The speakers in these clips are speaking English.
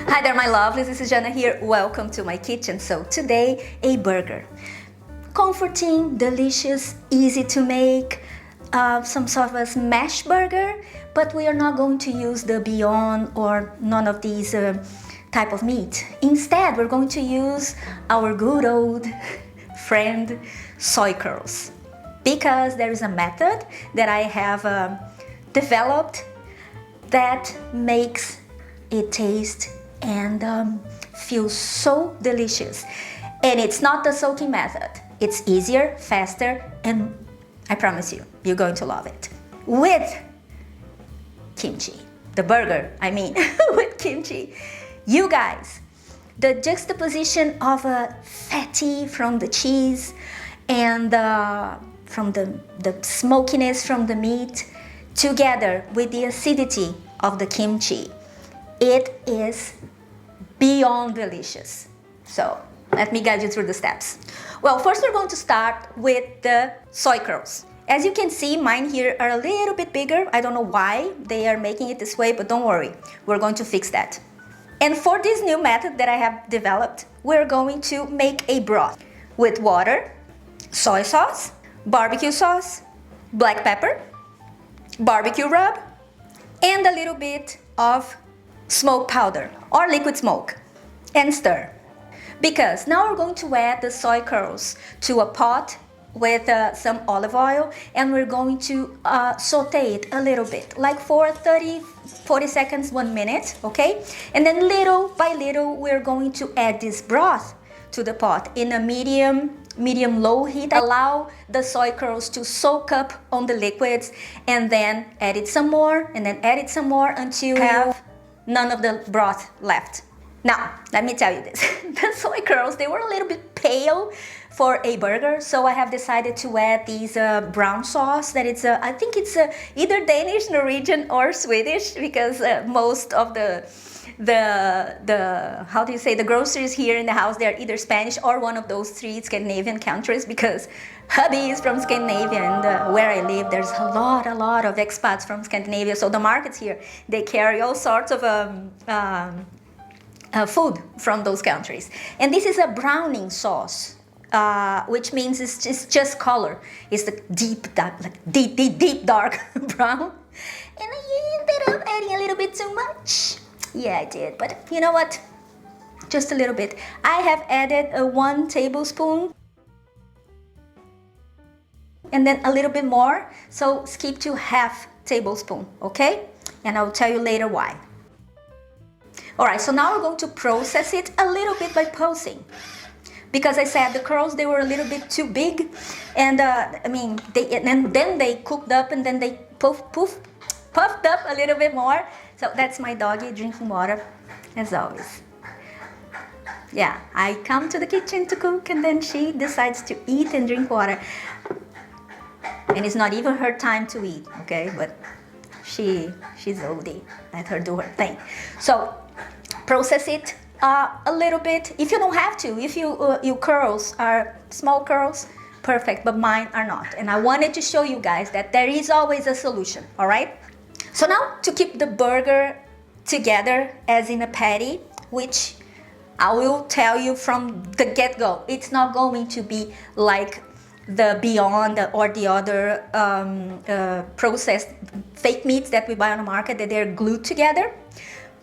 Hi there, my lovelies. This is Jana here. Welcome to my kitchen. So today, a burger. Comforting, delicious, easy to make, some sort of a smash burger, but we are not going to use the Beyond or none of these type of meat. Instead, we're going to use our good old friend soy curls, because there is a method that I have developed that makes it taste and feels so delicious. And it's not the soaking method. It's easier, faster, and I promise you, you're going to love it. With kimchi, the burger, I mean, with kimchi. You guys, the juxtaposition of a fatty from the cheese and from the smokiness from the meat together with the acidity of the kimchi, it is beyond delicious. So let me guide you through the steps. Well, first we're going to start with the soy curls. As you can see, mine here are a little bit bigger. I don't know why they are making it this way, but don't worry, we're going to fix that. And for this new method that I have developed, we're going to make a broth with water, soy sauce, barbecue sauce, black pepper, barbecue rub, and a little bit of smoke powder or liquid smoke, and stir. Because now we're going to add the soy curls to a pot with some olive oil, and we're going to saute it a little bit, like for 40 seconds, 1 minute, okay? And then little by little, we're going to add this broth to the pot in a medium-low heat. Allow the soy curls to soak up on the liquids, and then add it some more, and then add it some more until you have none of the broth left. Now, let me tell you this. The soy curls, they were a little bit pale for a burger, so I have decided to add these brown sauce that it's, I think it's either Danish, Norwegian, or Swedish, because most of the how do you say, the groceries here in the house, they're either Spanish or one of those 3 Scandinavian countries, because hubby is from Scandinavia, and where I live, there's a lot of expats from Scandinavia, so the markets here, they carry all sorts of food from those countries. And this is a browning sauce, which means it's just color. It's the deep dark brown. And I ended up adding a little bit too much. Yeah, I did, but you know what? Just a little bit. I have added 1 tablespoon and then a little bit more, so skip to half tablespoon, okay? And I'll tell you later why. Alright, so now we're going to process it a little bit by pulsing. Because I said the curls, they were a little bit too big, and then they cooked up, and then they puffed up a little bit more. So that's my doggy drinking water, as always. Yeah, I come to the kitchen to cook, and then she decides to eat and drink water. And it's not even her time to eat, okay? But she's oldie. Let her do her thing. So process it a little bit. If you don't have to, if your curls are small curls, perfect, but mine are not. And I wanted to show you guys that there is always a solution, all right? So now, to keep the burger together as in a patty, which I will tell you from the get-go, it's not going to be like the Beyond or the other processed fake meats that we buy on the market, that they're glued together.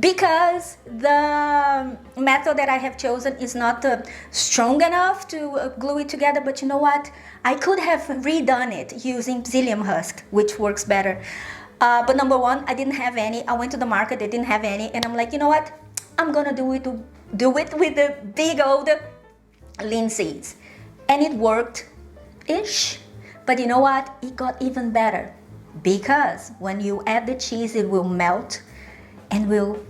Because the method that I have chosen is not strong enough to glue it together, but you know what? I could have redone it using psyllium husk, which works better. But number one, I didn't have any. I went to the market, they didn't have any, and I'm like, you know what? I'm gonna do it with the big old linseeds. And it worked-ish. But you know what? It got even better. Because when you add the cheese, it will melt and will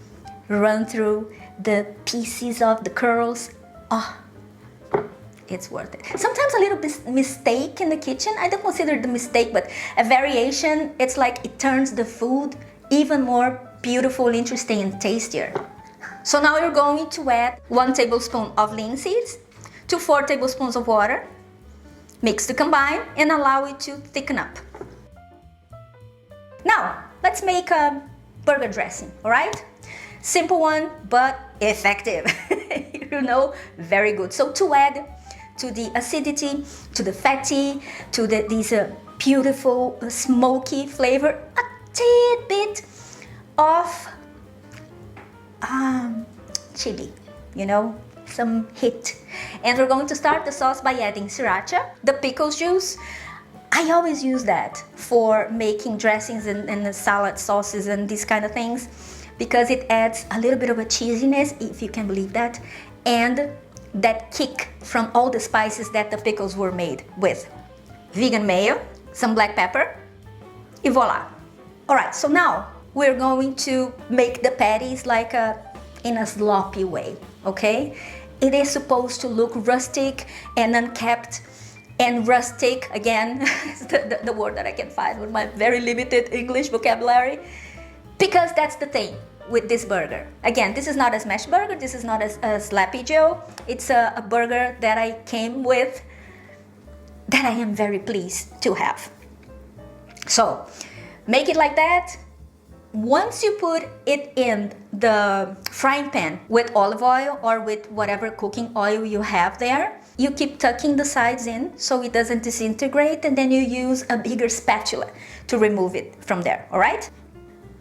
run through the pieces of the curls. Oh, it's worth it. Sometimes a little bit mistake in the kitchen, I don't consider it a mistake, but a variation, it's like it turns the food even more beautiful, interesting, and tastier. So now you're going to add 1 tablespoon of linseeds to 4 tablespoons of water. Mix to combine and allow it to thicken up. Now, let's make a burger dressing, all right? Simple one, but effective. You know, very good. So to add to the acidity, to the fatty, to these beautiful smoky flavor, a tidbit of chili, you know, some heat. And we're going to start the sauce by adding sriracha, the pickle juice. I always use that for making dressings and the salad sauces and these kind of things, because it adds a little bit of a cheesiness, if you can believe that, and that kick from all the spices that the pickles were made with. Vegan mayo, some black pepper, and voila. All right, so now we're going to make the patties like in a sloppy way, okay? It is supposed to look rustic and unkept, and rustic, again, is the word that I can find with my very limited English vocabulary, because that's the thing with this burger. Again, this is not a smash burger, this is not a Slappy Joe. It's a burger that I came with that I am very pleased to have. So, make it like that. Once you put it in the frying pan with olive oil or with whatever cooking oil you have there, you keep tucking the sides in so it doesn't disintegrate, and then you use a bigger spatula to remove it from there, all right?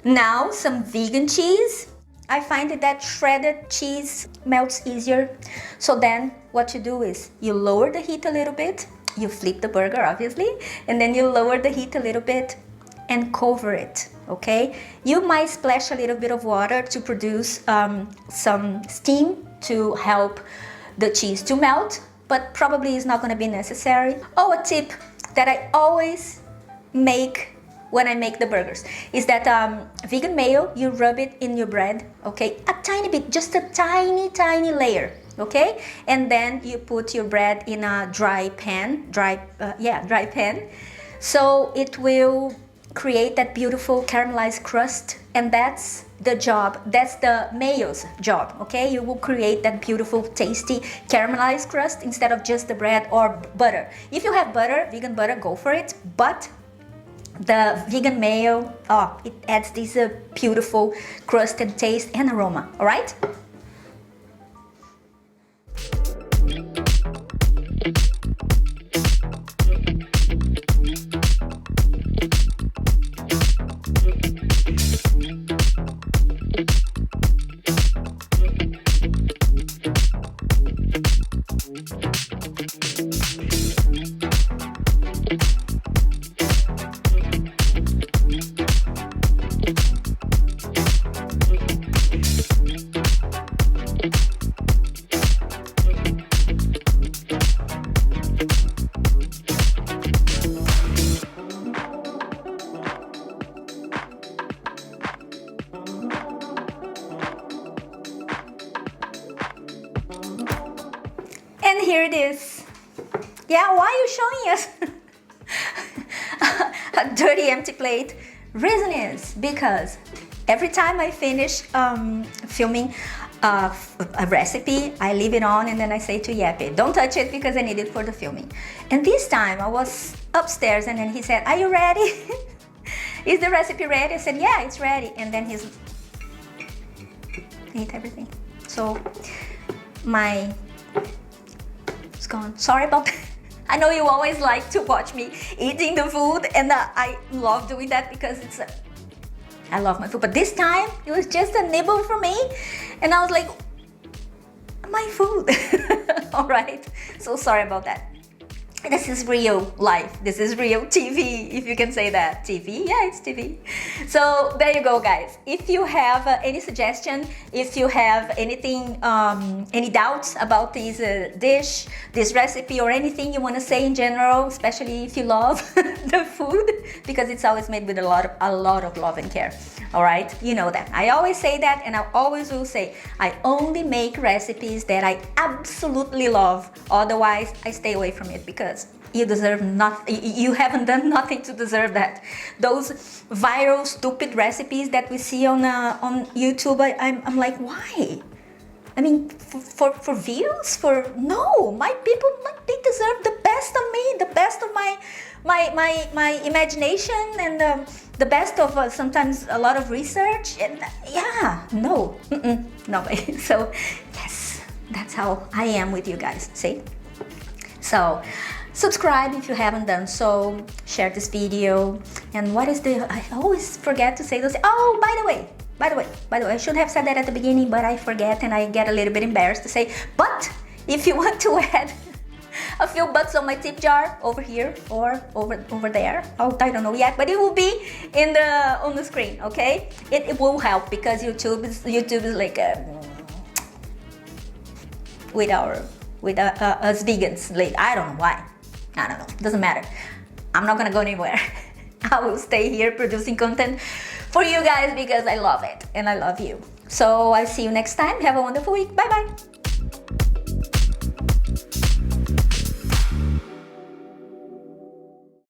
Now, some vegan cheese. I find that shredded cheese melts easier. So then what you do is you lower the heat a little bit, you flip the burger obviously, and then you lower the heat a little bit and cover it, okay? You might splash a little bit of water to produce some steam to help the cheese to melt, but probably is not gonna be necessary. Oh, a tip that I always make when I make the burgers is that vegan mayo, you rub it in your bread, okay? A tiny bit, just a tiny layer, okay? And then you put your bread in a dry pan, dry pan. So it will create that beautiful caramelized crust, and that's the job, that's the mayo's job, okay? You will create that beautiful, tasty caramelized crust instead of just the bread or butter. If you have butter, vegan butter, go for it, but the vegan mayo, it adds this beautiful crust and taste and aroma, all right? And here it is. Yeah, why are you showing us a dirty empty plate? Reason is because every time I finish filming a recipe, I leave it on and then I say to Yappy, don't touch it because I need it for the filming. And this time I was upstairs and then he said, are you ready? Is the recipe ready? I said, yeah, it's ready. And then he ate everything. So it's gone. Sorry about that. I know you always like to watch me eating the food, and I love doing that because I love my food. But this time it was just a nibble for me, and I was like, my food. All right. So sorry about that. This is real life. This is real TV, if you can say that. TV? Yeah, it's TV. So there you go, guys. If you have any suggestion, if you have anything, any doubts about this dish, this recipe, or anything you want to say in general, especially if you love the food, because it's always made with a lot of love and care. All right, you know that. I always say that, and I always will say, I only make recipes that I absolutely love. Otherwise, I stay away from it because you deserve nothing. You haven't done nothing to deserve that. Those viral, stupid recipes that we see on YouTube, I'm like, why? I mean, for views, for no, my people, they deserve the best of me, the best of my imagination, and the best of sometimes a lot of research. And yeah, no, no way. So yes, that's how I am with you guys. See? So subscribe if you haven't done so. Share this video. And what is the? I always forget to say those. Oh, by the way, I should have said that at the beginning, but I forget and I get a little bit embarrassed to say. But if you want to add a few bucks on my tip jar over here or over there, oh, I don't know yet, but it will be in on the screen. Okay, it will help because YouTube is like with us vegans. Like, I don't know why. I don't know. Doesn't matter. I'm not gonna go anywhere. I will stay here producing content for you guys because I love it and I love you. So I'll see you next time. Have a wonderful week. Bye bye.